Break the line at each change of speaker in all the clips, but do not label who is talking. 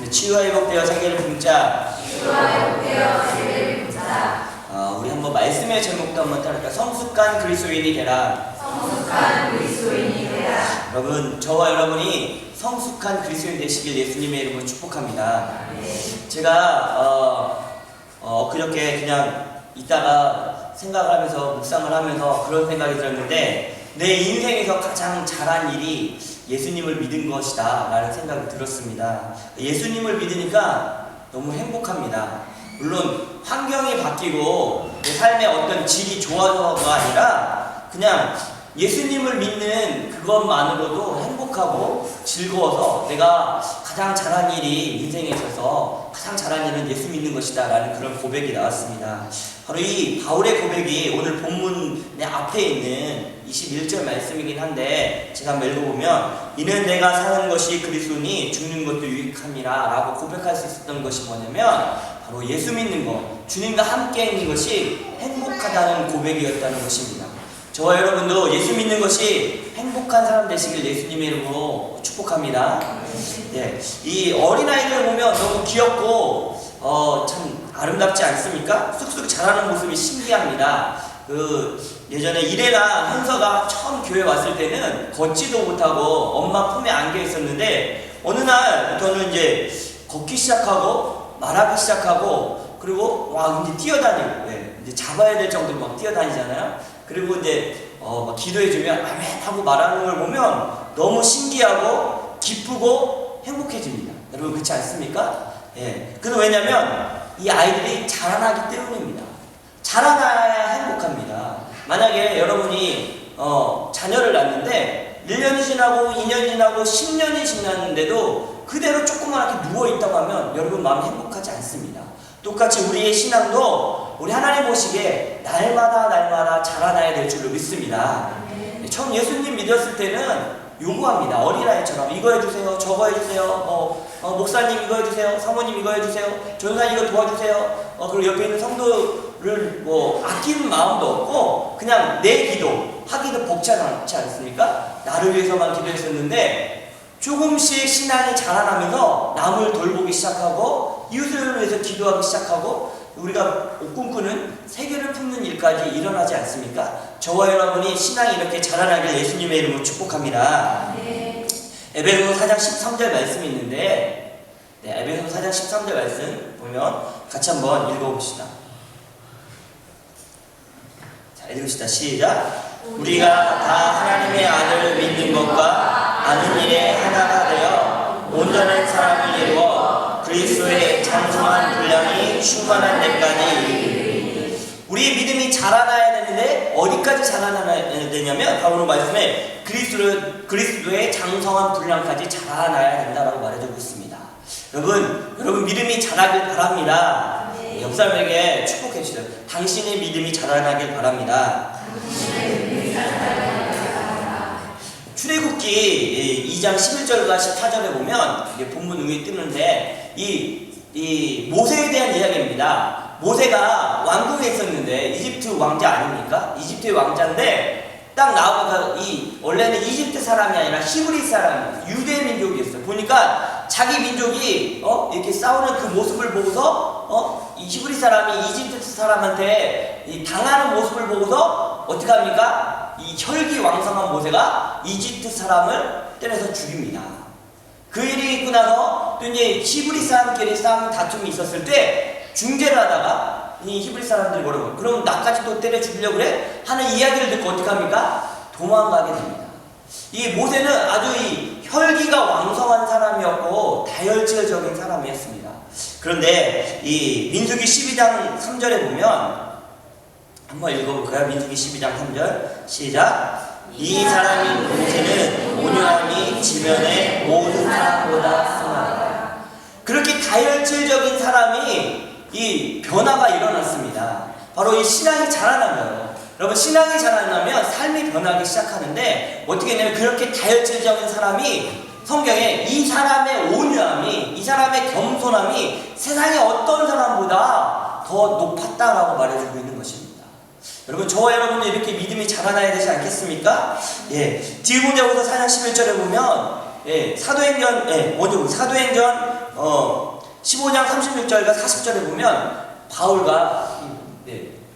치유와 회복되어 세계를 품자.
치유와 회복되어 세계를 품자.
우리 한번 말씀의 제목도 한번 따를까? 성숙한 그리스도인이 되라.
성숙한 그리스도인이 되라.
여러분, 저와 여러분이 성숙한 그리스도인 되시길 예수님의 이름으로 축복합니다. 제가 그렇게 그냥 있다가 생각을 하면서 묵상을 하면서 그런 생각이 들었는데, 내 인생에서 가장 잘한 일이 예수님을 믿은 것이다 라는 생각이 들었습니다. 예수님을 믿으니까 너무 행복합니다. 물론 환경이 바뀌고 내 삶의 어떤 질이 좋아져서가 아니라 그냥 예수님을 믿는 그것만으로도 행복하고 즐거워서 내가 가장 잘한 일이 인생에 있어서 가장 잘한 일은 예수 믿는 것이다 라는 그런 고백이 나왔습니다. 바로 이 바울의 고백이 오늘 본문 내 앞에 있는 21절 말씀이긴 한데, 제가 한번 읽어보면, 이는 내가 사는 것이 그리스도니 죽는 것도 유익함이라 라고 고백할 수 있었던 것이 뭐냐면, 바로 예수 믿는 것, 주님과 함께 있는 것이 행복하다는 고백이었다는 것입니다. 저와 여러분도 예수 믿는 것이 행복한 사람 되시길 예수님의 이름으로 축복합니다. 네, 이 어린아이를 보면 너무 귀엽고 참 아름답지 않습니까? 쑥쑥 자라는 모습이 신기합니다. 예전에 이래나 현서가 처음 교회 왔을 때는 걷지도 못하고 엄마 품에 안겨 있었는데, 어느 날부터는 이제 걷기 시작하고 말하기 시작하고, 그리고 이제 뛰어다니고, 이제 잡아야 될 정도로 막 뛰어다니잖아요. 그리고 이제 막 기도해주면 아멘 하고 말하는 걸 보면 너무 신기하고 기쁘고 행복해집니다. 여러분, 그렇지 않습니까? 그건 왜냐면 이 아이들이 자라나기 때문입니다. 자라나야 행복합니다. 만약에 여러분이 자녀를 낳는데 1년이 지나고 2년이 지나고 10년이 지났는데도 그대로 조그맣게 누워있다고 하면 여러분 마음이 행복하지 않습니다. 똑같이 우리의 신앙도 우리 하나님 보시기에 날마다 자라나야 될 줄로 믿습니다. 처음 예수님 믿었을 때는 요구합니다. 어린아이처럼 이거 해주세요, 저거 해주세요, 목사님 이거 해주세요, 사모님 이거 해주세요, 전사 이거 도와주세요. 그리고 옆에 있는 성도를 아끼는 마음도 없고 그냥 내 기도 하기도 벅차지 않습니까? 나를 위해서만 기도했었는데, 조금씩 신앙이 자라나면서 남을 돌보기 시작하고 이웃을 위해서 기도하기 시작하고 우리가 꿈꾸는 세계를 품는 일까지 일어나지 않습니까? 저와 여러분이 신앙이 이렇게 자라나길 예수님의 이름으로 축복합니다. 에베소서 4장 13절 말씀이 있는데, 에베소서 4장 13절 말씀 보면 같이 한번 읽어봅시다. 자, 읽읍시다. 시작. 우리가 다 하나님의 아들을 믿는 것과 아는 일에 하나가 되어 온전한 사람을 이루어 그리스도의 장성한 분량이 충만한 데까지 이르리니. 우리의 믿음이 자라나야 되는데 어디까지 자라나야 되냐면 바로 말씀에 그리스도의 장성한 분량까지 자라나야 된다라고 말해주고 있습니다. 여러분 믿음이 자라길 바랍니다. 옆 사람에게 축복해 주세요. 당신의 믿음이 자라나길 바랍니다. 출애굽기 2장 11절과 14절에 보면 본문 위에 뜨는데 이 모세에 대한 이야기입니다. 모세가 왕궁에 있었는데 이집트 왕자 아닙니까? 이집트의 왕자인데 딱 나오니까 원래는 이집트 사람이 아니라 히브리 사람, 유대 민족이었어요. 보니까 자기 민족이 이렇게 싸우는 그 모습을 보고서 이 히브리 사람이 이집트 사람한테 당하는 모습을 보고서 어떻게 합니까? 이 혈기왕성한 모세가 이집트 사람을 때려서 죽입니다. 그 일이 있고 나서 또 이제 히브리 사람끼리 싸움 다툼이 있었을 때 중재를 하다가 이 히브리 사람들이 뭐라고, 그럼 나까지 또 때려 죽이려고 그래? 하는 이야기를 듣고 어떻게 합니까? 도망가게 됩니다. 이 모세는 아주 이 혈기가 왕성한 사람이었고 다혈질적인 사람이었습니다. 그런데 이 민수기 12장 3절에 보면 한번 읽어볼까요? 민수기 12장 3절 시작. 이 사람인 모세는 온유함이 지면의 모든 사람보다 선하다. 그렇게 다혈질적인 사람이 이 변화가 일어났습니다. 바로 이 신앙이 자라나면, 여러분 신앙이 자라나면 삶이 변하기 시작하는데 어떻게 되냐면, 그렇게 다혈질적인 사람이 성경에 이 사람의 온유함이, 이 사람의 겸손함이 세상의 어떤 사람보다 더 높았다라고 말해주고 있는 것입니다. 여러분, 저와 여러분은 이렇게 믿음이 자라나야 되지 않겠습니까? 디모데후서 4장 11절에 보면 사도행전 15장 36절과 40절에 보면 바울과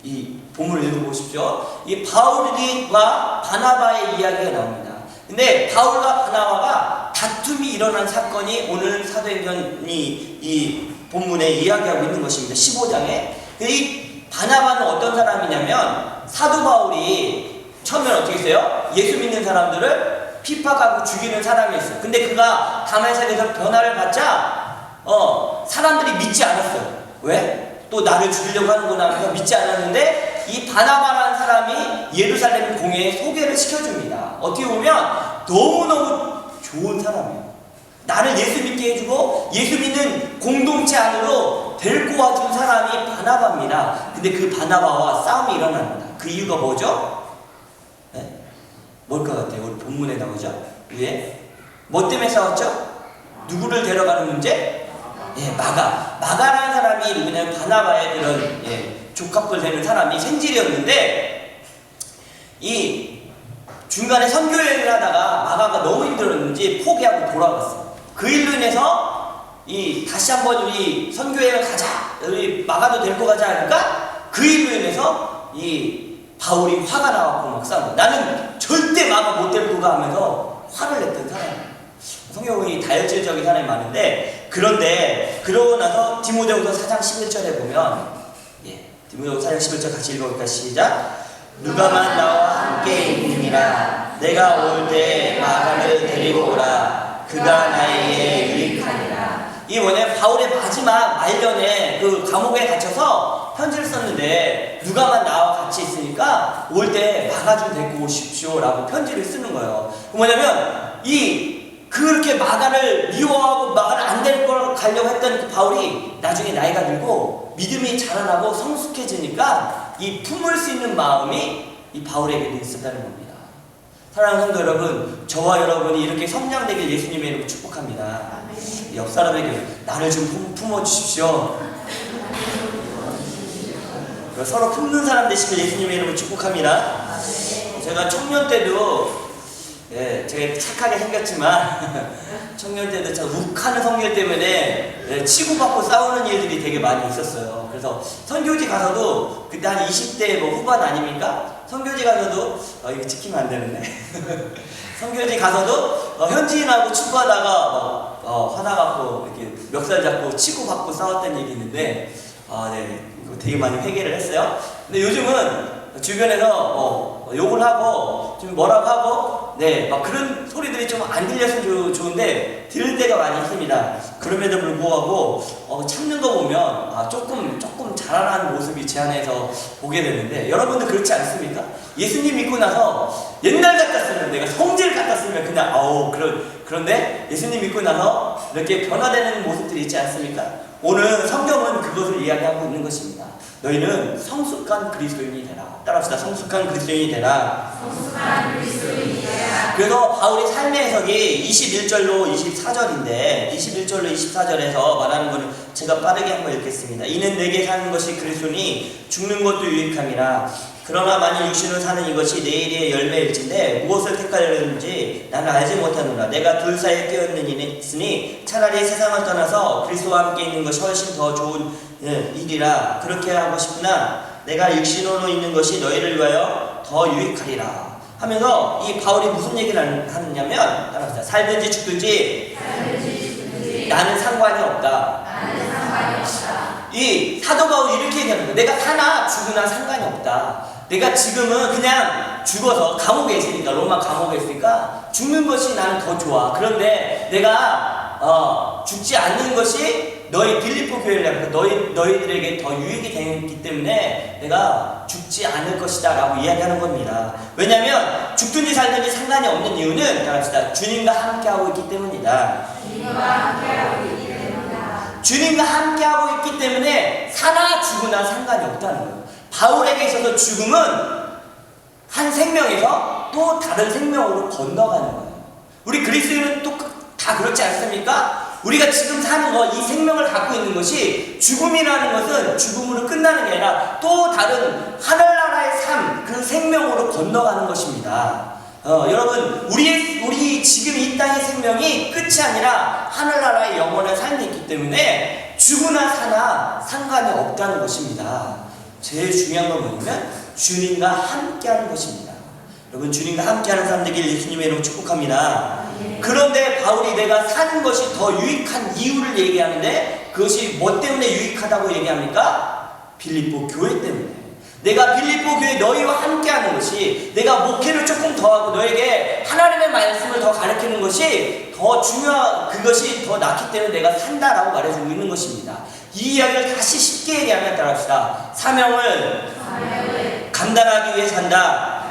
이 본문을 읽어보십시오. 이 바울과 바나바의 이야기가 나옵니다. 근데 바울과 바나바가 다툼이 일어난 사건이 오늘 사도행전이 이 본문에 이야기하고 있는 것입니다. 15장에. 이 바나바는 어떤 사람이냐면 사도 바울이 처음에 어떻게 했어요? 예수 믿는 사람들을 핍박하고 죽이는 사람이었어요. 근데 그가 다메섹에서 변화를 받자 사람들이 믿지 않았어요. 왜? 또 나를 죽이려고 하는구나 하면서 믿지 않았는데 이 바나바라는 사람이 예루살렘 공회에 소개를 시켜줍니다. 어떻게 보면 너무너무 좋은 사람이에요. 나를 예수 믿게 해주고 예수 믿는 공동체 안으로 데리고 와준 사람이 바나바입니다. 근데 그 바나바와 싸움이 일어납니다. 그 이유가 뭐죠? 네? 뭘 것 같아요? 우리 본문에 나오죠? 위에 뭐 때문에 싸웠죠? 누구를 데려가는 문제? 마가라는 사람이 누구냐면 바나바의 그런 조카뻘 되는 사람이 생질이었는데 이 중간에 선교여행을 하다가 마가가 너무 힘들었는지 포기하고 돌아갔어요. 그 일로 인해서 다시 한번 우리 선교여행을 가자, 우리 마가도 데리고 가자 하니까 그 일로 인해서 이 바울이 화가 나갖고 막 싸워. 나는 절대 마가 못 데리고 가 하면서 화를 냈던 사람이에요. 성경이 다혈질적인 사람이 많은데 그런데 그러고 나서 디모데후서 4장 11절에 보면 디모데후서 4장 11절 같이 읽어볼까? 시작. 누가만 나와 함께 있느니라. 내가 올 때 마가를 데리고 오라. 그가 나에게 유익하리라. 이 뭐냐 바울의 마지막 말년에 그 감옥에 갇혀서 편지를 썼는데 누가만 나와 같이 있으니까 올 때 마가 좀 데리고 오십시오라고 편지를 쓰는 거예요. 그 뭐냐면 그렇게 마가를 미워하고 마가를 안 데리고 가려고 했던 그 바울이 나중에 나이가 들고 믿음이 자라나고 성숙해지니까 이 품을 수 있는 마음이 이 바울에게도 있었다는 겁니다. 사랑하는 성도 여러분, 저와 여러분이 이렇게 성장되길 예수님의 이름으로 축복합니다. 옆 사람에게 나를 좀 품어주십시오. 서로 품는 사람 되시길 예수님의 이름으로 축복합니다. 제가 청년 때도 제가 착하게 생겼지만 청년 때도 저 욱하는 성질 때문에 치고받고 싸우는 일들이 되게 많이 있었어요. 그래서 선교지 가서도 그때 한 20대 후반 아닙니까? 선교지 가서도 이거 찍히면 안 되는데 선교지 가서도 현지인하고 축구하다가 화나갖고 이렇게 멱살 잡고 치고받고 싸웠던 일이 있는데 이거 되게 많이 회개를 했어요. 근데 요즘은 주변에서 욕을 하고 좀 뭐라고 하고 막 그런 소리들이 좀 안 들렸으면 좋은데 들을 때가 많이 있습니다. 그럼에도 불구하고 참는 거 보면 조금 자라나는 모습이 제 안에서 보게 되는데 여러분들 그렇지 않습니까? 예수님 믿고 나서 옛날 같았으면 내가 성질 같았으면 그냥 그런데 예수님 믿고 나서 이렇게 변화되는 모습들이 있지 않습니까? 오늘 성경은 그것을 이야기하고 있는 것입니다. 너희는 성숙한 그리스도인이 되라. 따라합시다. 성숙한 그리스도인이 되라.
성숙한 그리스도인이 되라.
그래서 바울의 삶의 해석이 21절로 24절인데 21절로 24절에서 말하는 것을 제가 빠르게 한번 읽겠습니다. 이는 내게 사는 것이 그리스도니 죽는 것도 유익함이라. 그러나 만일 육신으로 사는 이것이 내일의 열매일진데 무엇을 택하려는지 나는 알지 못하노라. 내가 둘 사이에 끼어있으니 차라리 세상을 떠나서 그리스도와 함께 있는 것이 훨씬 더 좋은 일이라. 그렇게 하고 싶으나 내가 육신으로 있는 것이 너희를 위하여 더 유익하리라 하면서 이 바울이 무슨 얘기를 하느냐면 따라합시다. 살든지 죽든지 나는 상관이 없다. 이 사도 바울이 이렇게 얘기하는 거예요. 내가 사나 죽으나 상관이 없다. 내가 지금은 그냥 죽어서 감옥에 있으니까, 로마 감옥에 있으니까 죽는 것이 나는 더 좋아. 그런데 내가 죽지 않는 것이 너희 빌립보 교회를 너희들에게 더 유익이 되기 때문에 내가 죽지 않을 것이다 라고 이야기하는 겁니다. 왜냐하면 죽든지 살든지 상관이 없는 이유는 따라합시다. 주님과 함께하고 있기 때문이다. 주님과 함께하고 있기 때문에 사나 죽으나 상관이 없다는 거예요. 바울에게 있어서 죽음은 한 생명에서 또 다른 생명으로 건너가는 거예요. 우리 그리스도인은 또 다 그렇지 않습니까? 우리가 지금 사는 거, 이 생명을 갖고 있는 것이 죽음이라는 것은 죽음으로 끝나는 게 아니라 또 다른 하늘나라의 삶, 그 생명으로 건너가는 것입니다. 여러분 우리 지금 이 땅의 생명이 끝이 아니라 하늘나라의 영원한 삶이 있기 때문에 죽으나 사나 상관이 없다는 것입니다. 제일 중요한 건 뭐냐면 주님과 함께하는 것입니다. 여러분 주님과 함께하는 사람 되길 예수님의 이름으로 축복합니다. 그런데 바울이 내가 사는 것이 더 유익한 이유를 얘기하는데 그것이 뭐 때문에 유익하다고 얘기합니까? 빌립보 교회 때문에. 내가 빌립보 교회 너희와 함께하는 것이, 내가 목회를 조금 더 하고 너에게 하나님의 말씀을 더 가르치는 것이 더 중요한, 그것이 더 낫기 때문에 내가 산다라고 말해주고 있는 것입니다. 이 이야기를 다시 쉽게 얘기하면 따라합시다. 사명을 감당하기 위해 산다.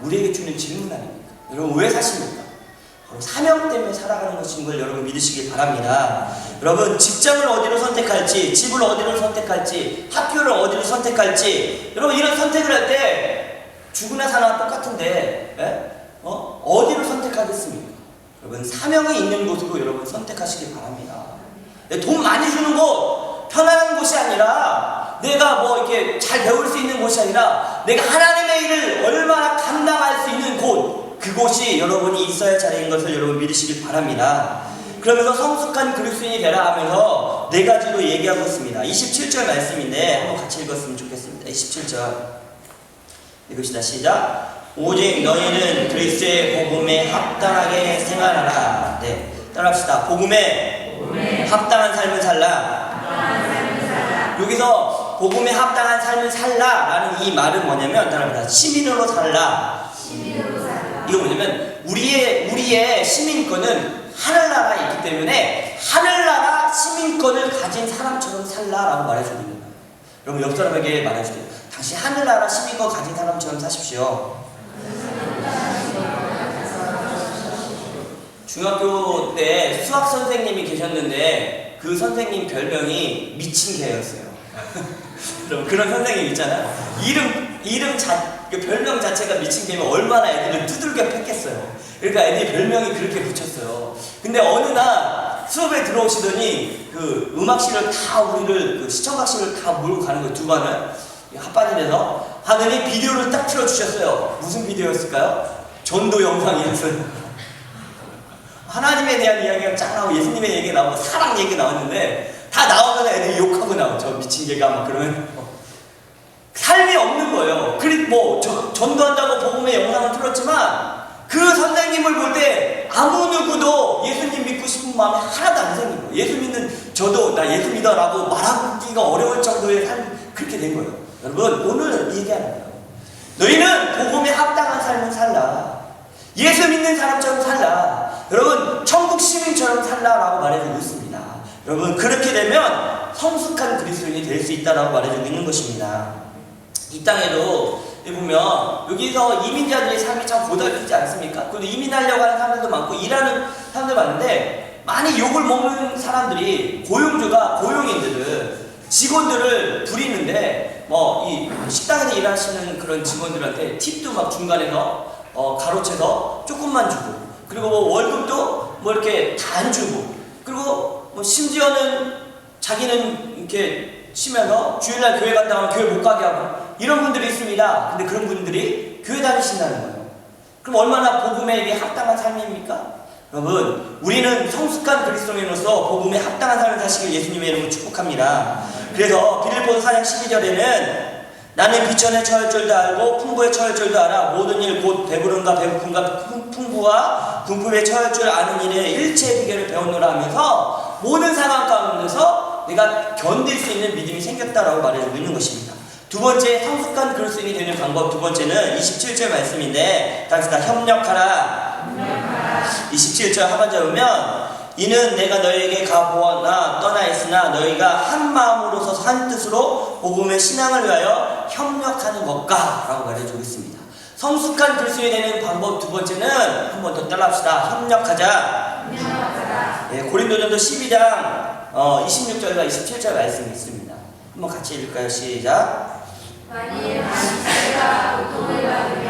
우리에게 주는 질문 아닙니까? 여러분 왜 사십니까? 사명 때문에 살아가는 것인 걸 여러분 믿으시길 바랍니다. 여러분 직장을 어디로 선택할지, 집을 어디로 선택할지, 학교를 어디로 선택할지, 여러분 이런 선택을 할 때 죽으나 사나 똑같은데 어디로 선택하겠습니까? 여러분 사명이 있는 곳으로 여러분 선택하시길 바랍니다. 돈 많이 주는 곳, 편안한 곳이 아니라, 내가 뭐 이렇게 잘 배울 수 있는 곳이 아니라 내가 하나님의 일을 얼마나 감당할 수 있는 곳, 그곳이 여러분이 있어야 할 자리인 것을 여러분 믿으시길 바랍니다. 그러면서 성숙한 그리스도인이 되라 하면서 네 가지로 얘기하고 있습니다. 27절 말씀인데 한번 같이 읽었으면 좋겠습니다. 27절 읽읍시다. 시작. 오직 너희는 그리스도의 복음에 합당하게 생활하라. 네, 따라합시다. 복음에 합당한 삶을 살라. 여기서 복음에 합당한 삶을 살라라는 이 말은 뭐냐면 따라합니다. 시민으로 살라. 이거 뭐냐면 우리의 시민권은 하늘나라에 있기 때문에 하늘나라 시민권을 가진 사람처럼 살라라고 말해주고 있는 거예요. 여러분 옆 사람에게 말해주세요. 당신 하늘나라 시민권 가진 사람처럼 사십시오. 중학교 때 수학 선생님이 계셨는데 그 선생님 별명이 미친 개였어요. 여러분 그런 선생님 있잖아요. 그 별명 자체가 미친 개면 얼마나 애들을 두들겨 팼겠어요. 그러니까 애들이 별명이 그렇게 붙였어요. 근데 어느 날 수업에 들어오시더니 그 음악실을 다 우리를 그 시청각실을 다 몰고 가는 거예요. 두 반을 합반이라서 하더니 비디오를 딱 틀어주셨어요. 무슨 비디오였을까요? 전도 영상이었어요. 하나님에 대한 이야기가 쫙 나오고 예수님의 얘기가 나오고 사랑 얘기가 나왔는데 다 나오면 애들이 욕하고 나오죠. 저 미친 개가 막 그러면 삶이 없는 거예요. 그리고 전도한다고 복음의 영상을 틀었지만 그 선생님을 볼 때 아무 누구도 예수님 믿고 싶은 마음이 하나도 안 생긴 거예요. 예수 믿는 저도 나 예수 믿어라고 말하기가 어려울 정도의 삶이 그렇게 된 거예요. 여러분 오늘 얘기하는 거예요. 너희는 복음에 합당한 삶을 살라. 예수 믿는 사람처럼 살라. 여러분 천국 시민처럼 살라라고 말해주고 있습니다. 여러분 그렇게 되면 성숙한 그리스도인이 될 수 있다라고 말해주고 있는 것입니다. 이 땅에도 보면 여기서 이민자들의 삶이 참 고달프지 않습니까? 그래도 이민하려고 하는 사람들도 많고 일하는 사람들 많은데 많이 욕을 먹는 사람들이 고용인들을 직원들을 부리는데 이 식당에서 일하시는 그런 직원들한테 팁도 막 중간에서 가로채서 조금만 주고, 그리고 월급도 이렇게 다 안 주고, 그리고 심지어는 자기는 이렇게 쉬면서 주일날 교회 간다 하면 교회 못 가게 하고 이런 분들이 있습니다. 근데 그런 분들이 교회 다니신다는 거예요. 그럼 얼마나 복음에 이게 합당한 삶입니까? 여러분 우리는 성숙한 그리스도인으로서 복음에 합당한 삶을 사시길 예수님의 이름으로 축복합니다. 그래서 빌립보서 4장 12절에는 나는 비천에 처할 줄도 알고 풍부에 처할 줄도 알아. 모든 일 곧 배부름과 배고픔과 풍부와 궁핍에 처할 줄 아는 일의 일체의 비결을 배웠노라 하면서 모든 상황 가운데서 내가 견딜 수 있는 믿음이 생겼다라고 말해주고 있는 것입니다. 두 번째 성숙한 그리스도인이 되는 방법, 두 번째는 27절 말씀인데 다시 다 협력하라. 27절 하반절 보면 이는 내가 너희에게 가보거나 떠나 있으나 너희가 한 마음으로 서서 한 뜻으로 복음의 신앙을 위하여 협력하는 것과 라고 말해주고 있습니다. 성숙한 그리스도인이 되는 방법 두 번째는 한 번 더 따라합시다. 협력하자. 네, 고린도전서 12장 26절과 27절 말씀이 있습니다. 한번 같이 읽을까요? 시작.
만일 한 지체가 고통을 받으면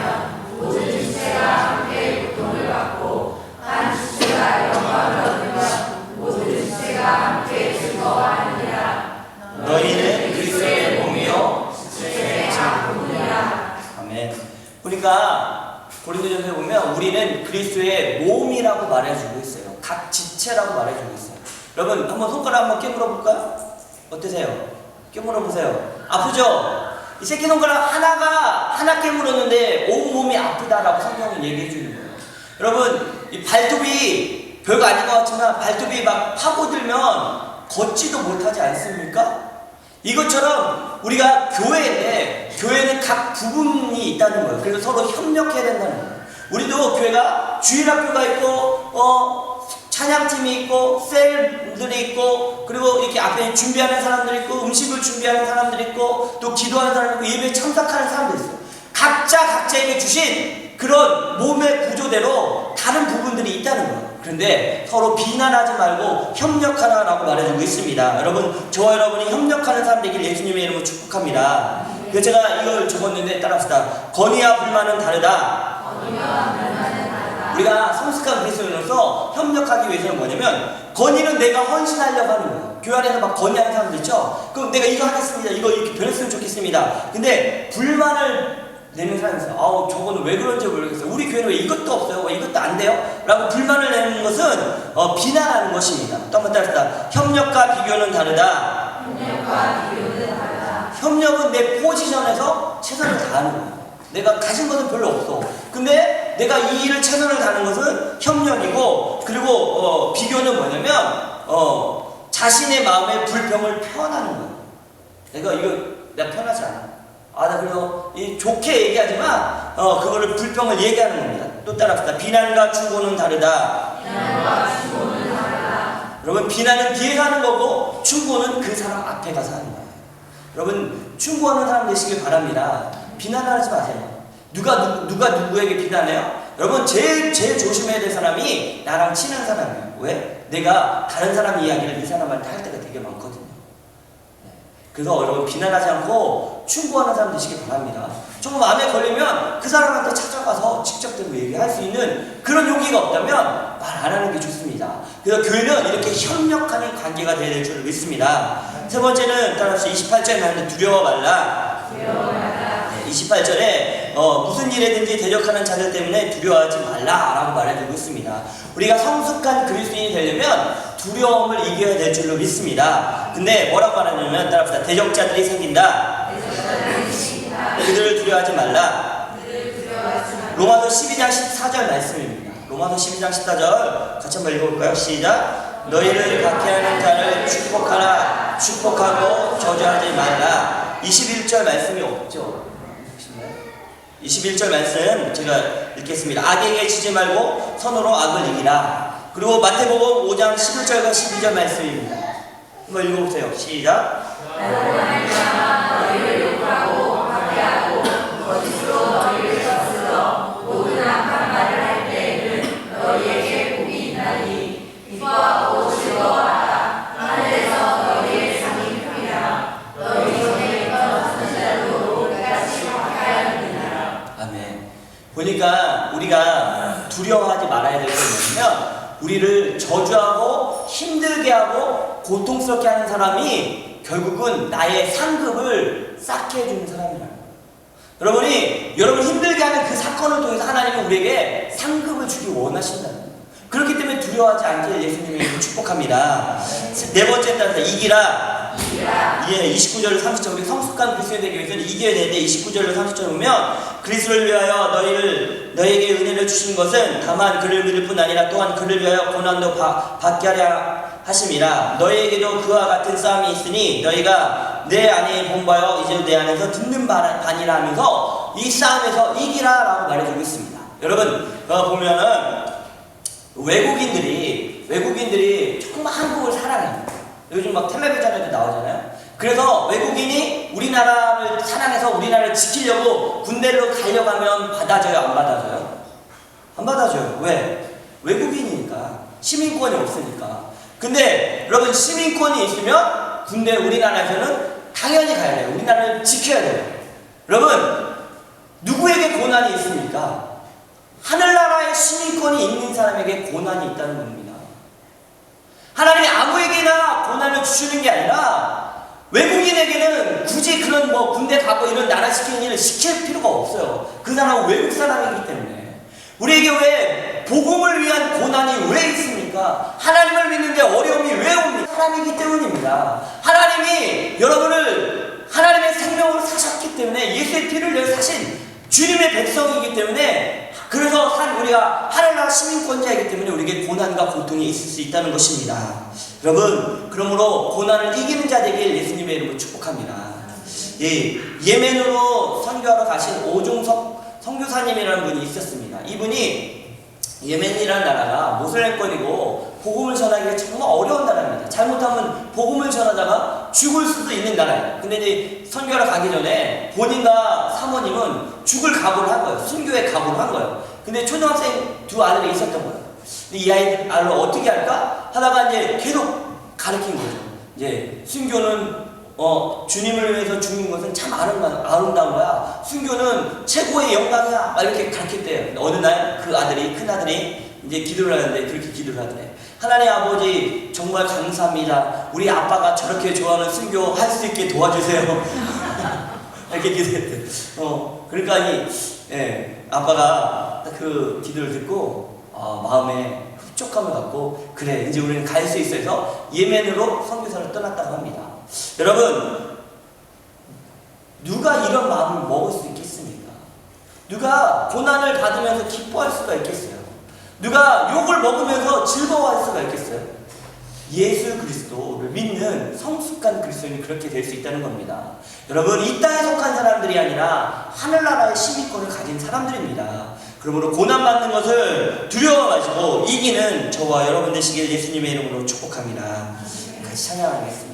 모든 지체가 함께 고통을 받고 한 지체가 영광을 얻으면 모든 지체가 함께 즐거워하느니라.
너희는 그리스도의 몸이요
지체의 장품이라.
아멘. 그러니까 고린도전서에 보면 우리는 그리스도의 몸이라고 말해주고 있어요. 각 지체라고 말해주고 있어요. 여러분 한번 손가락 한번 깨물어 볼까요? 어떠세요? 깨물어 보세요. 아프죠? 이 새끼 손가락 하나 깨물었는데 온몸이 아프다라고 성경은 얘기해 주는 거예요. 여러분 이 발톱이 별거 아닌 것 같지만 발톱이 막 파고들면 걷지도 못하지 않습니까? 이것처럼 우리가 교회인데 교회는 각 부분이 있다는 거예요. 그래서 서로 협력해야 된다는 거예요. 우리도 교회가 주일학교가 있고 찬양팀이 있고 셀들이 있고 그리고 이렇게 앞에 준비하는 사람들이 있고 음식을 준비하는 사람들이 있고 또 기도하는 사람이 있고 예배에 참석하는 사람들이 있어요. 각자에게 주신 그런 몸의 구조대로 다른 부분들이 있다는 거예요. 그런데 서로 비난하지 말고 협력하라라고 말해주고 있습니다. 여러분 저와 여러분이 협력하는 사람 되길 예수님의 이름으로 축복합니다. 그래서 제가 이걸 적었는데 따라합시다. 건의와 불만은 다르다. 우리가 성숙한 그리스도인으로서 협력하기 위해서는 뭐냐면 건의는 내가 헌신하려고 하는 거예요. 교회 안에서 막 건의하는 사람들 있죠? 그럼 내가 이거 하겠습니다. 이거 이렇게 변했으면 좋겠습니다. 근데 불만을 내는 사람이 있어요. 아우 저거는 왜 그런지 모르겠어요. 우리 교회는 왜 이것도 없어요? 왜 이것도 안 돼요? 라고 불만을 내는 것은 비난하는 것입니다. 또 한번 따라합시다. 협력과 비교는 다르다. 협력은 내 포지션에서 최선을 다하는 거예요. 내가 가진 것은 별로 없어. 근데 내가 이 일을 최선을 다하는 것은 협력이고, 그리고 비교는 뭐냐면 자신의 마음의 불평을 표현하는 거예요. 내가 편하지 않아. 나 그래서 좋게 얘기하지만 그거를 불평을 얘기하는 겁니다. 또 따라합시다. 비난과 충고는 다르다. 여러분 비난은 뒤에서 하는 거고 충고는 그 사람 앞에 가서 하는 거예요. 여러분 충고하는 사람 되시길 바랍니다. 비난하지 마세요. 누가 누구에게 비난해요? 여러분 제일 조심해야 될 사람이 나랑 친한 사람이에요. 왜? 내가 다른 사람 이야기를 이 사람한테 할 때가 되게 많거든요. 그래서 여러분 비난하지 않고 충고하는 사람 되시길 바랍니다. 좀 마음에 걸리면 그 사람한테 찾아가서 직접 대고 얘기할 수 있는 그런 용기가 없다면 말 안 하는 게 좋습니다. 그래서 교회는 이렇게 협력하는 관계가 되어야 될 줄 믿습니다. 세 번째는 따라서 28절에 나오는데 두려워 말라. 28절에 무슨 일에든지 대적하는 자들 때문에 두려워하지 말라라고 말해주고 있습니다. 우리가 성숙한 그리스도인이 되려면 두려움을 이겨야 될 줄로 믿습니다. 근데 뭐라고 말하냐면 따라합시다. 대적자들이 생긴다. 그들을 두려워하지 말라. 로마서 12장 14절 말씀입니다. 로마서 12장 14절 같이 한번 읽어볼까요? 시작. 너희를 박해하는 자를 축복하라. 축복하고 저주하지 말라. 21절 말씀이 없죠? 21절 말씀 제가 읽겠습니다. 악에게 지지 말고 선으로 악을 이기라. 그리고 마태복음 5장 11절과 12절 말씀입니다. 한번 읽어보세요. 시작. 너희를 욕하고 박해하고 거짓으로 너희를 거슬러 모든 악한 말을 할 때에는 너희에게 복이 있나니 기뻐하고 즐거워하라. 하늘에서 너희의 상이 크리라. 너희 손에 있던 선지자도 같이 박해하느니라. 아멘. 보니까 우리가 두려워하지 말아야 될 게 뭐냐면 우리를 저주하고 힘들게 하고 고통스럽게 하는 사람이 결국은 나의 상급을 쌓게 해주는 사람이라는 거예요. 여러분이 여러분 힘들게 하는 그 사건을 통해서 하나님은 우리에게 상급을 주기 원하신다는 거예요. 그렇기 때문에 두려워하지 않게 예수님이 축복합니다. 네 번째 따라서 이기라. 예, 29절 30절 우리 성숙한 그리스도인 되기 위해서는 이겨야 되는데 29절로 30절 보면 그리스도를 위하여 너희에게 은혜를 주신 것은 다만 그를 믿을 뿐 아니라 또한 그를 위하여 고난도 받게 하려 하심이라. 너희에게도 그와 같은 싸움이 있으니 너희가 내 안에 본바여 이제 내 안에서 듣는 바니라 하면서 이 싸움에서 이기라 라고 말해주고 있습니다. 여러분 보면은 외국인들이 정말 한국을 사랑해요. 요즘 막 텔레비전에도 나오잖아요. 그래서 외국인이 우리나라를 사랑해서 우리나라를 지키려고 군대로 가려가면 받아줘요? 안 받아줘요? 안 받아줘요. 왜? 외국인이니까. 시민권이 없으니까. 근데 여러분 시민권이 있으면 군대 우리나라에서는 당연히 가야 돼요. 우리나라를 지켜야 돼요. 여러분 누구에게 고난이 있습니까? 하늘나라의 시민권이 있는 사람에게 고난이 있다는 겁니다. 하나님이 아무에게나 고난을 주시는 게 아니라 외국인에게는 굳이 그런 군대 가고 이런 나라 시키는 일을 시킬 필요가 없어요. 그 사람은 외국 사람이기 때문에. 우리에게 왜 복음을 위한 고난이 왜 있습니까? 하나님을 믿는데 어려움이 왜 옵니까? 사람이기 때문입니다. 하나님이 여러분을 하나님의 생명으로 사셨기 때문에 예수의 피를 내어 사신 주님의 백성이기 때문에 그래서 우리가 하늘나라 시민권자이기 때문에 우리에게 고난과 고통이 있을 수 있다는 것입니다. 여러분, 그러므로 고난을 이기는 자 되길 예수님의 이름으로 축복합니다. 예멘으로 선교하러 가신 오종석 선교사님이라는 분이 있었습니다. 이분이 예멘이라는 나라가 모슬렘권이고 복음을 전하기가 정말 어려운 나라입니다. 잘못하면 복음을 전하다가 죽을 수도 있는 나라예요. 근데 이제 선교하러 가기 전에 본인과 사모님은 죽을 각오를 한 거예요. 순교에 각오를 한 거예요. 근데 초등학생 두 아들이 있었던 거예요. 이 아이를 어떻게 할까 하다가 이제 계속 가르친 거죠. 이제 순교는 주님을 위해서 죽는 것은 참 아름다운 거야. 순교는 최고의 영광이야. 막 이렇게 가르쳤대요. 어느 날 그 아들이, 큰 아들이 이제 기도를 하는데 그렇게 기도를 하더래. 하나님 아버지 정말 감사합니다. 우리 아빠가 저렇게 좋아하는 순교 할 수 있게 도와주세요. 이렇게 기도했대. 그러니까 아빠가 그 기도를 듣고 마음에 흡족함을 갖고 그래 이제 우리는 갈 수 있어 해서 예멘으로 선교사를 떠났다고 합니다. 여러분, 누가 이런 마음을 먹을 수 있겠습니까? 누가 고난을 받으면서 기뻐할 수가 있겠어요? 누가 욕을 먹으면서 즐거워할 수가 있겠어요? 예수 그리스도를 믿는 성숙한 그리스도인이 그렇게 될 수 있다는 겁니다. 여러분, 이 땅에 속한 사람들이 아니라 하늘나라의 시민권을 가진 사람들입니다. 그러므로 고난받는 것을 두려워 마시고 이기는 저와 여러분 되시길 예수님의 이름으로 축복합니다. 같이 찬양하겠습니다.